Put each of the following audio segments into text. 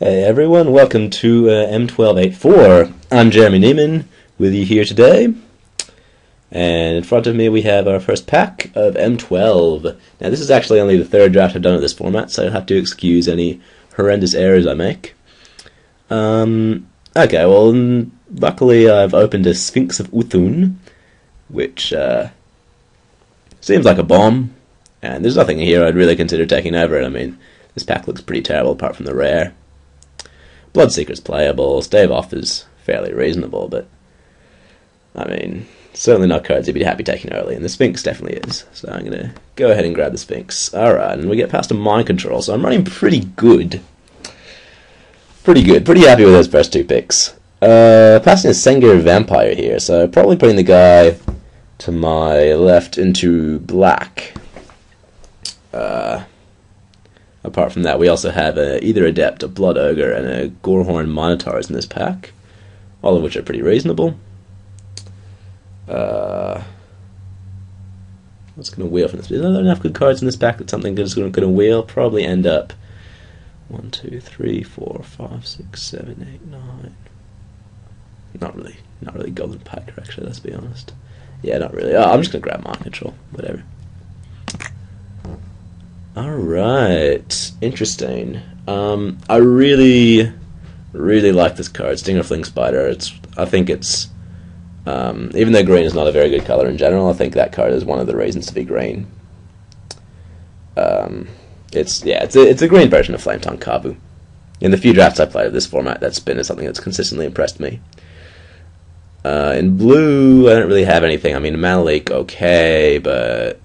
Hey everyone, welcome to M1284. I'm Jeremy Neiman with you here today. And in front of me we have our first pack of M12. Now this is actually only the third draft I've done of this format, so I'll have to excuse any horrendous errors I make. Okay, well, luckily I've opened a Sphinx of Uthun, which seems like a bomb, and there's nothing here I'd really consider taking over it. I mean, this pack looks pretty terrible apart from the rare. Bloodseeker's playable, Stave Off is fairly reasonable, but I mean, certainly not cards you'd be happy taking early, and the Sphinx definitely is. So I'm going to go ahead and grab the Sphinx. Alright, and we get past a Mind Control, so I'm running pretty good. Pretty happy with those first two picks. Passing a Sengir Vampire here, so probably putting the guy to my left into black. Apart from that, we also have either Adept, a Blood Ogre, and a Gorehorn Minotaurs in this pack, all of which are pretty reasonable. What's going to wheel from this? Are there enough good cards in this pack that something good is going to wheel? Probably end up 1, 2, 3, 4, 5, 6, 7, 8, 9. Not really golden pack, actually, let's be honest. Yeah, not really. Oh, I'm just going to grab Mind Control, whatever. Alright, interesting. I really like this card, Stinger Fling Spider. I think it's, even though green is not a very good color in general, I think that card is one of the reasons to be green. It's a green version of Flame Tongue Kavu. In the few drafts I've played of this format, that's been something that's consistently impressed me. In blue, I don't really have anything. I mean, Mana Leak, okay, but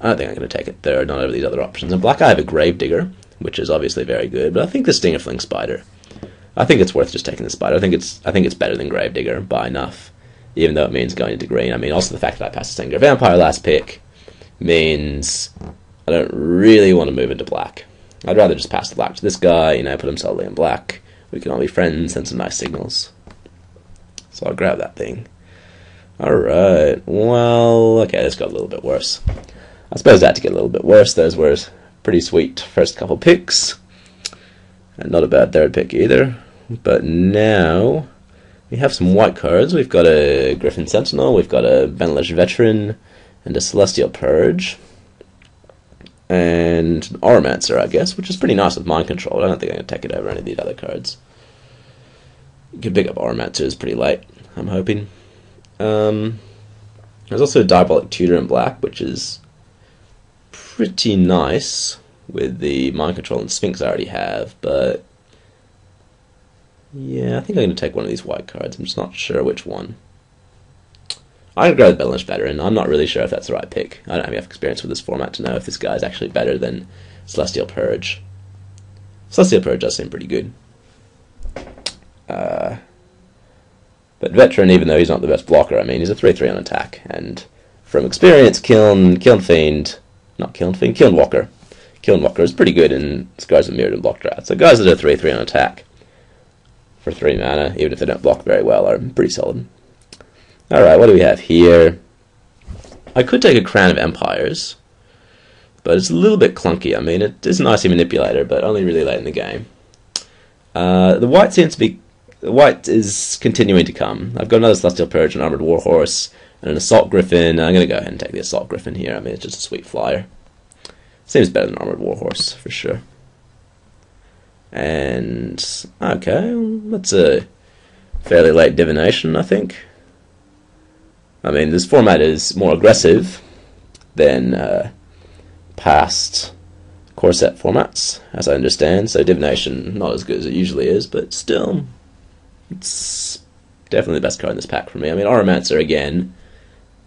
I don't think I'm going to take it there, none of these other options. In black I have a Gravedigger, which is obviously very good, but I think the Stinger Fling Spider, I think it's worth just taking the Spider. I think it's better than Gravedigger by enough, even though it means going into green. I mean, also the fact that I passed the Sengir Vampire last pick means I don't really want to move into black. I'd rather just pass the black to this guy, put him solidly in black. We can all be friends, send some nice signals. So I'll grab that thing. Alright, well, okay, this got a little bit worse. I suppose that had to get a little bit worse. Those were pretty sweet first couple picks, and not a bad third pick either. But now we have some white cards. We've got a Griffin Sentinel, we've got a Benelish Veteran, and a Celestial Purge, and an Auramancer, I guess, which is pretty nice with Mind Control. I don't think I'm going to take it over any of these other cards. You can pick up Auramancers pretty late, I'm hoping. There's also a Diabolic Tutor in black, which is pretty nice with the Mind Control and Sphinx I already have, but yeah, I think I'm going to take one of these white cards. I'm just not sure which one. I'm going to grab the Benelish Veteran. I'm not really sure if that's the right pick. I don't have enough experience with this format to know if this guy is actually better than Celestial Purge. Celestial Purge does seem pretty good. But Veteran, even though he's not the best blocker, I mean, he's a 3/3 on attack, and from experience, Kiln Walker is pretty good in Scars of Mirrored and block draft. So guys that are 3/3 on attack for 3 mana, even if they don't block very well, are pretty solid. Alright, what do we have here? I could take a Crown of Empires, but it's a little bit clunky. I mean, it is an Icy Manipulator, but only really late in the game. The white is continuing to come. I've got another Celestial Purge, an Armored Warhorse, and an Assault Griffin. I'm going to go ahead and take the Assault Griffin here. I mean, it's just a sweet flyer. Seems better than Armored Warhorse, for sure. And, okay, that's a fairly late Divination, I think. I mean, this format is more aggressive than past core set formats, as I understand. So Divination, not as good as it usually is, but still, it's definitely the best card in this pack for me. I mean, Auramancer, again,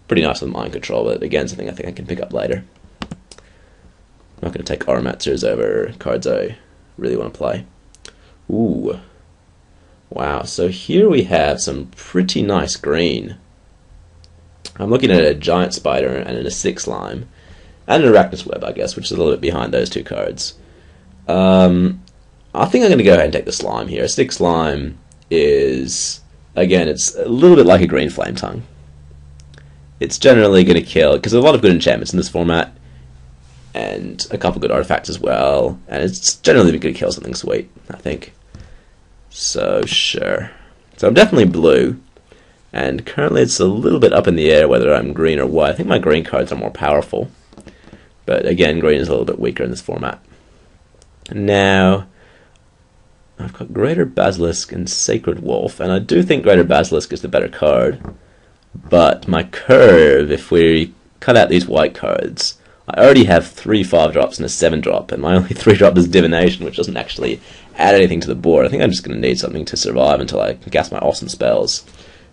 pretty nice with Mind Control, but again, something I think I can pick up later. I'm not going to take Auramancers over cards I really want to play. Ooh. Wow, so here we have some pretty nice green. I'm looking at a Giant Spider and a 6-Lime, and an Arachnus Web, I guess, which is a little bit behind those two cards. I think I'm going to go ahead and take the Slime here. A 6-Lime is, again, it's a little bit like a green Flame Tongue. It's generally going to kill, because there's a lot of good enchantments in this format, and a couple good artifacts as well, and it's generally going to kill something sweet, I think. So sure. So I'm definitely blue, and currently it's a little bit up in the air whether I'm green or white. I think my green cards are more powerful, but again, green is a little bit weaker in this format. Now, I've got Greater Basilisk and Sacred Wolf, and I do think Greater Basilisk is the better card, but my curve, if we cut out these white cards, I already have 3 5-drops and a 7-drop, and my only 3-drop is Divination, which doesn't actually add anything to the board. I think I'm just going to need something to survive until I can cast my awesome spells.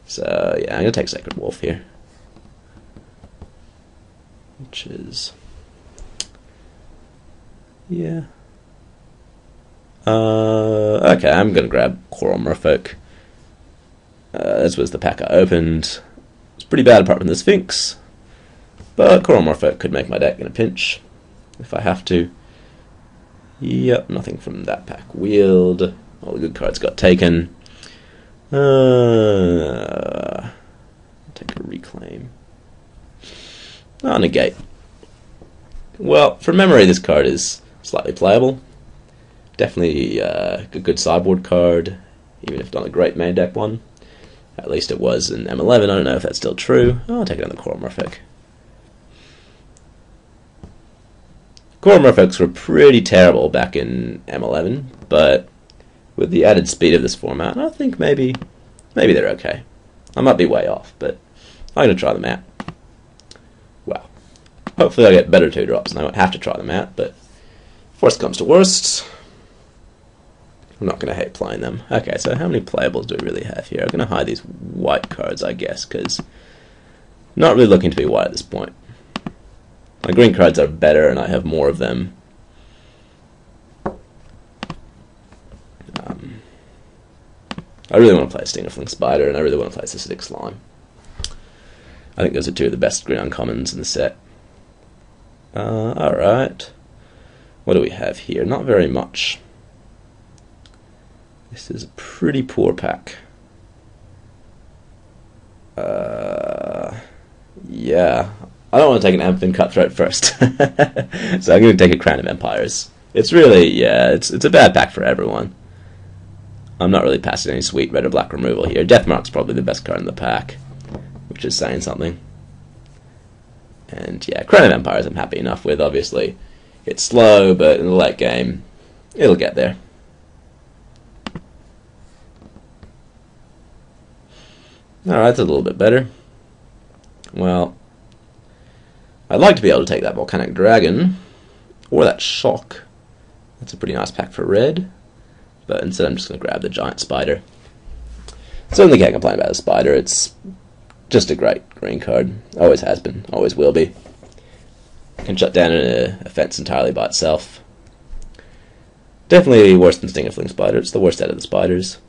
So yeah, I'm going to take Sacred Wolf here. Which is... yeah. Okay, I'm going to grab Coral Merfolk. This was the pack I opened. It's pretty bad apart from the Sphinx, but Coral Merfolk could make my deck in a pinch if I have to. Yep, nothing from that pack wheeled. All the good cards got taken. Take a Reclaim. Negate. Well, from memory, this card is slightly playable. Definitely a good sideboard card, even if not a great main deck one. At least it was in M11. I don't know if that's still true. I'll take it on the Coral Merfolk. Coral Merfolks were pretty terrible back in M11, but with the added speed of this format, I think maybe they're okay. I might be way off, but I'm going to try them out. Well, hopefully I'll get better 2-drops and I won't have to try them out, but if worst comes to worst, I'm not going to hate playing them. Okay, so how many playables do we really have here? I'm going to hide these white cards, I guess, because I'm not really looking to be white at this point. My green cards are better, and I have more of them. I really want to play Stingerfling Spider, and I really want to play Acidic Slime. I think those are 2 of the best green uncommons in the set. Alright. What do we have here? Not very much. This is a pretty poor pack. Yeah. I don't want to take an Amphin Cutthroat first. So I'm going to take a Crown of Empires. It's really, yeah, it's a bad pack for everyone. I'm not really passing any sweet red or black removal here. Deathmark's probably the best card in the pack, which is saying something. And yeah, Crown of Empires I'm happy enough with, obviously. It's slow, but in the late game, it'll get there. Alright, that's a little bit better. Well, I'd like to be able to take that Volcanic Dragon, or that Shock. That's a pretty nice pack for red, but instead I'm just going to grab the Giant Spider. Certainly can't complain about the Spider, it's just a great green card. Always has been, always will be. Can shut down an offense entirely by itself. Definitely worse than Stingerfling Spider, it's the worst out of the spiders,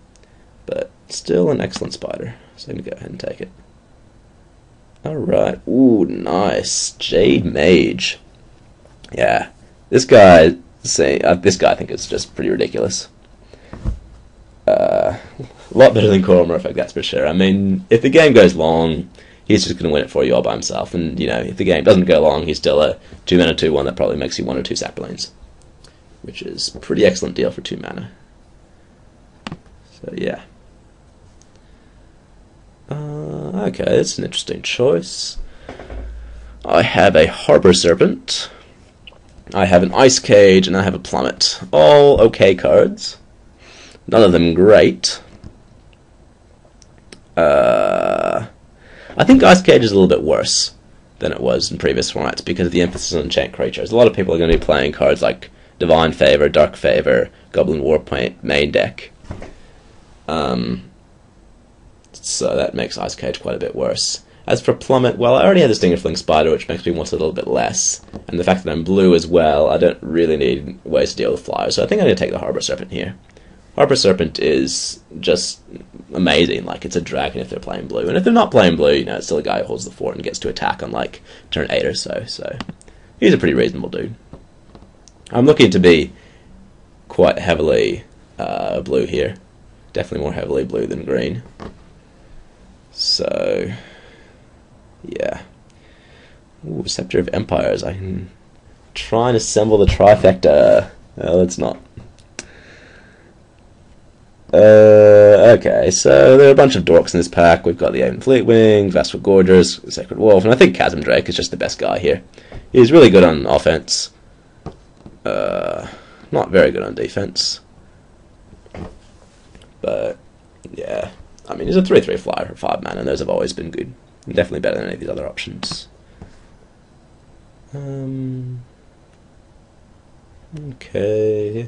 but still an excellent spider, so I'm going to go ahead and take it. Alright, ooh, nice. Jade Mage. Yeah, this guy I think is just pretty ridiculous. A lot better than Coral Merfolk, that's for sure. I mean, if the game goes long, he's just going to win it for you all by himself. And, you know, if the game doesn't go long, he's still a 2-mana 2-1 that probably makes you 1 or 2 sack lanes, which is a pretty excellent deal for 2 mana. So, yeah. Okay, that's an interesting choice. I have a Harbor Serpent, I have an Ice Cage, and I have a Plummet. All okay cards. None of them great. I think Ice Cage is a little bit worse than it was in previous formats because of the emphasis on enchant creatures. A lot of people are going to be playing cards like Divine Favor, Dark Favor, Goblin Warpaint, main deck. So that makes Ice Cage quite a bit worse. As for Plummet, well, I already had the Stingerfling Spider, which makes me want it a little bit less. And the fact that I'm blue as well, I don't really need ways to deal with flyers, so I think I'm going to take the Harbor Serpent here. Harbor Serpent is just amazing, like it's a dragon if they're playing blue. And if they're not playing blue, you know, it's still a guy who holds the fort and gets to attack on like turn 8 or so, so he's a pretty reasonable dude. I'm looking to be quite heavily blue here. Definitely more heavily blue than green. So, yeah. Ooh, Scepter of Empires. I can try and assemble the trifecta. Let's not. Okay, so there are a bunch of dorks in this pack. We've got the Aiden Fleetwing, Vastful Gorgers, Sacred Wolf, and I think Chasm Drake is just the best guy here. He's really good on offense. Not very good on defense. But, yeah. I mean, he's a 3/3 flyer for 5 mana, and those have always been good. Definitely better than any of these other options. Okay.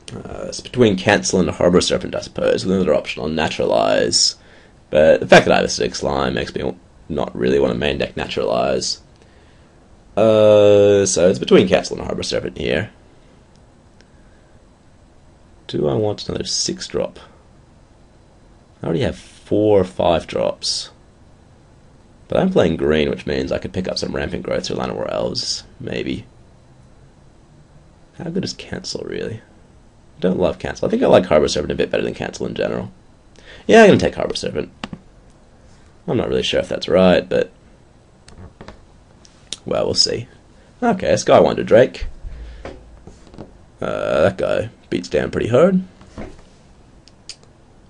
It's between Cancel and Harbor Serpent, I suppose, with another option on Naturalize. But the fact that I have a 6 line makes me not really want to main deck Naturalize. So it's between Cancel and Harbor Serpent here. Do I want another 6-drop? I already have 4 5-drops. But I'm playing green, which means I could pick up some Rampant Growths or Llanowar Elves, maybe. How good is Cancel, really? I don't love Cancel. I think I like Harbor Serpent a bit better than Cancel in general. Yeah, I'm going to take Harbor Serpent. I'm not really sure if that's right, but... well, we'll see. Okay, Skywinder Drake. That guy beats down pretty hard.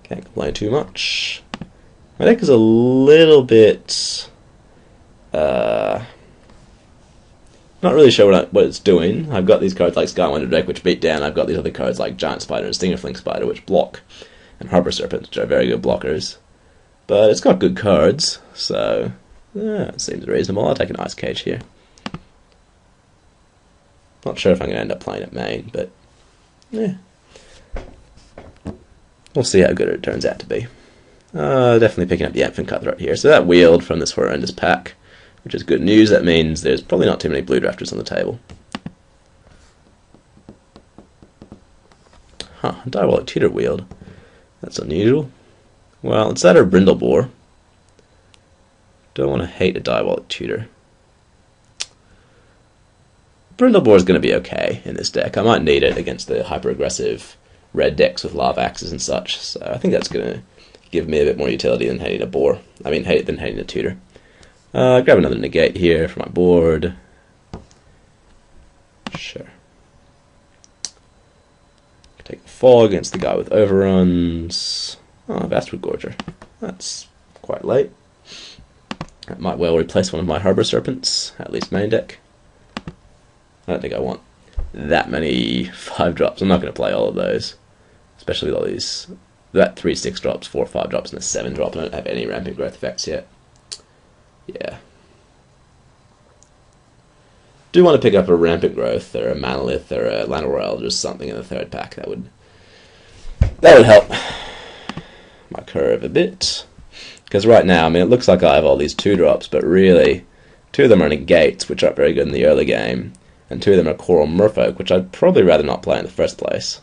Can't complain too much. My deck is a little bit... not really sure what it's doing. I've got these cards like Skywinder Drake, which beat down. I've got these other cards like Giant Spider and Stingerfling Spider, which block. And Harbor Serpent, which are very good blockers. But it's got good cards, so... yeah, it seems reasonable. I'll take an Ice Cage here. Not sure if I'm going to end up playing at main, but... yeah. We'll see how good it turns out to be. Definitely picking up the Amphin Cutthroat here. So that wheeled from this horrendous pack, which is good news. That means there's probably not too many blue drafters on the table. Huh, Direwolf Tutor wheeled. That's unusual. Well, it's that or Brindlebore. Don't want to hate a Direwolf Tutor. Brindlebore is going to be okay in this deck. I might need it against the hyper-aggressive red decks with Lava Axes and such, so I think that's going to give me a bit more utility than hating a boar. I mean, than hating a tutor. Grab another negate here for my board. Sure. Take the fall against the guy with overruns. Oh, Vastwood Gorger. That's quite late. That might well replace one of my Harbor Serpents, at least main deck. I don't think I want that many 5-drops. I'm not going to play all of those. Especially with all these... that 3 6-drops, 4 5-drops, and a 7-drop. I don't have any Rampant Growth effects yet. Yeah. Do want to pick up a Rampant Growth, or a Manalith, or a Llanowar Elves, or something in the 3rd pack. That would help my curve a bit. Because right now, I mean, it looks like I have all these 2-drops, but really, 2 of them are negates, which aren't very good in the early game. And 2 of them are Coral Merfolk, which I'd probably rather not play in the first place.